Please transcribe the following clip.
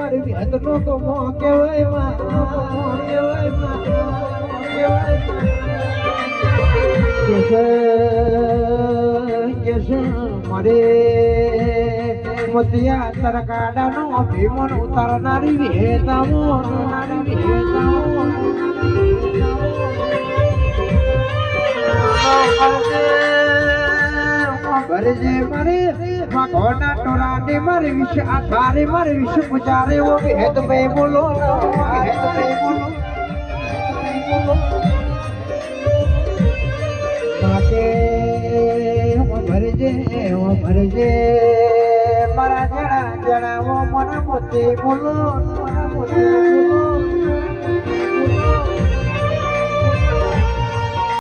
મારી વેદ નો તો મો કેવાય માં કેવાય માં કેવાય મારે મોતિયા તરકાડાનો ભીમન ઉતારનારી વેદામો ભરજે મારે ભગવાના ટોરાને મારે વિશે આધારે મારે વિશે પુજારે ઓ હેત બે બોલો હેત બે બોલો માટે ભરજે મારા જણા જણાવો મને મોતી બોલો મને મોતી બોલો